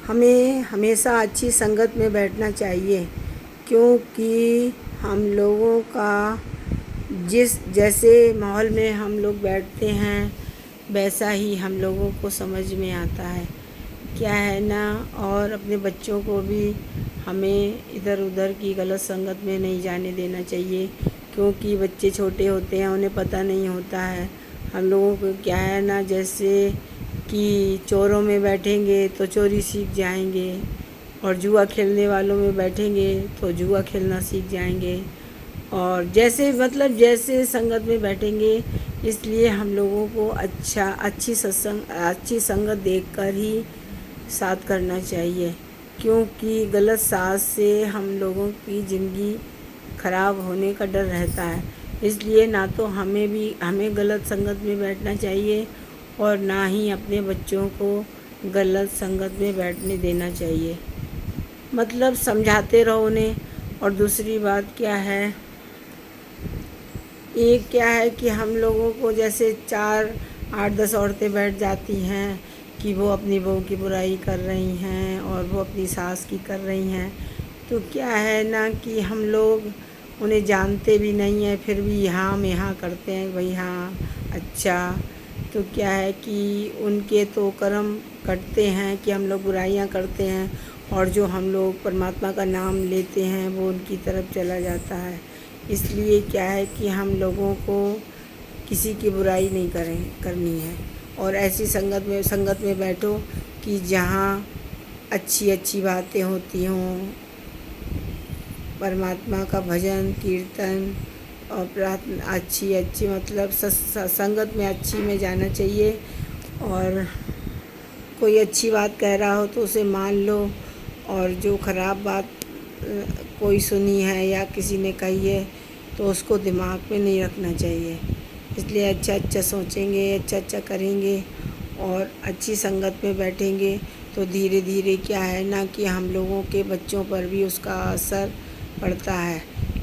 ہمیں ہمیشہ اچھی سنگت میں بیٹھنا چاہیے، کیونکہ ہم لوگوں کا جیسے ماحول میں ہم لوگ بیٹھتے ہیں ویسا ہی ہم لوگوں کو سمجھ میں آتا ہے، کیا ہے نا۔ اور اپنے بچوں کو بھی ہمیں ادھر ادھر کی غلط سنگت میں نہیں جانے دینا چاہیے، کیونکہ بچے چھوٹے ہوتے ہیں، انہیں پتہ نہیں ہوتا ہے۔ ہم لوگوں کو کیا ہے نا، جیسے کہ چوروں میں بیٹھیں گے تو چوری سیکھ جائیں گے، اور جوا کھیلنے والوں میں بیٹھیں گے تو جوا کھیلنا سیکھ جائیں گے، اور جیسے سنگت میں بیٹھیں گے، اس لیے ہم لوگوں کو اچھی سنگت دیکھ کر ہی ساتھ کرنا چاہیے، کیونکہ غلط ساتھ سے ہم لوگوں کی زندگی خراب ہونے کا ڈر رہتا ہے۔ اس لیے نہ تو ہمیں غلط سنگت میں بیٹھنا چاہیے، اور نہ ہی اپنے بچوں کو غلط سنگت میں بیٹھنے دینا چاہیے۔ سمجھاتے رہو انہیں۔ اور دوسری بات کیا ہے، ایک کیا ہے کہ ہم لوگوں کو جیسے 8-10 عورتیں بیٹھ جاتی ہیں کہ وہ اپنی بہو کی برائی کر رہی ہیں اور وہ اپنی ساس کی کر رہی ہیں، تو کیا ہے نا کہ ہم لوگ انہیں جانتے بھی نہیں ہیں، پھر بھی یہاں کرتے ہیں، بھئی ہاں اچھا، تو کیا ہے کہ ان کے تو کرم کٹتے ہیں کہ ہم لوگ برائیاں کرتے ہیں، اور جو ہم لوگ پرماتما کا نام لیتے ہیں وہ ان کی طرف چلا جاتا ہے۔ اس لیے کیا ہے کہ ہم لوگوں کو کسی کی برائی نہیں کرنی ہے، اور ایسی سنگت میں بیٹھو کہ جہاں اچھی باتیں ہوتی ہوں، پرماتما کا بھجن کیرتن، اور پرارتھنا اچھی سنگت میں اچھی میں جانا چاہیے۔ اور کوئی اچھی بات کہہ رہا ہو تو اسے مان لو، اور جو خراب بات کوئی سنی ہے یا کسی نے کہی ہے تو اس کو دماغ میں نہیں رکھنا چاہیے۔ اس لیے اچھا سوچیں گے، اچھا کریں گے، اور اچھی سنگت میں بیٹھیں گے تو دھیرے دھیرے کیا ہے نا کہ ہم لوگوں کے بچوں پر بھی اس کا اثر پڑتا ہے،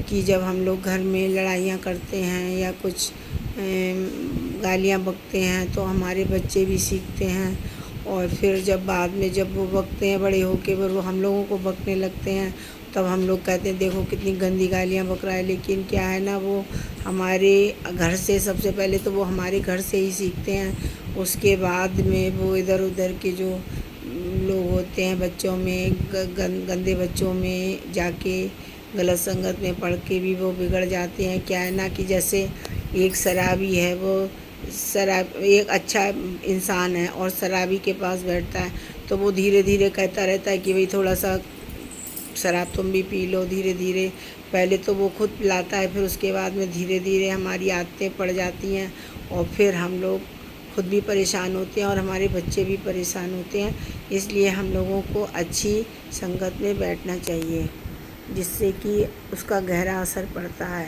کہ جب ہم لوگ گھر میں لڑائیاں کرتے ہیں یا کچھ گالیاں بکتے ہیں تو ہمارے بچے بھی سیکھتے ہیں، اور پھر بعد میں جب وہ بکتے ہیں بڑے ہو کے، وہ ہم لوگوں کو بکنے لگتے ہیں، تب ہم لوگ کہتے ہیں دیکھو کتنی گندی گالیاں بک رہا ہے۔ لیکن کیا ہے نا، وہ ہمارے گھر سے، سب سے پہلے تو وہ ہمارے گھر سے ہی سیکھتے ہیں، اس کے بعد میں وہ ادھر ادھر کے جو لوگ ہوتے ہیں بچوں میں، گندے بچوں میں جا کے غلط سنگت میں پڑھ کے بھی وہ بگڑ جاتے ہیں۔ کیا ہے نا کہ جیسے ایک شرابی ہے، وہ ایک اچھا انسان ہے اور شرابی کے پاس بیٹھتا ہے تو وہ دھیرے دھیرے کہتا رہتا ہے کہ بھئی تھوڑا سا شراب تم بھی پی لو، دھیرے دھیرے پہلے تو وہ خود پلاتا ہے، پھر اس کے بعد میں دھیرے دھیرے ہماری عادتیں پڑ جاتی ہیں، اور پھر ہم لوگ خود بھی پریشان ہوتے ہیں اور ہمارے بچے بھی پریشان ہوتے ہیں۔ اس لیے ہم لوگوں کو اچھی سنگت میں بیٹھنا چاہیے، جس سے کہ اس کا گہرا اثر پڑتا ہے۔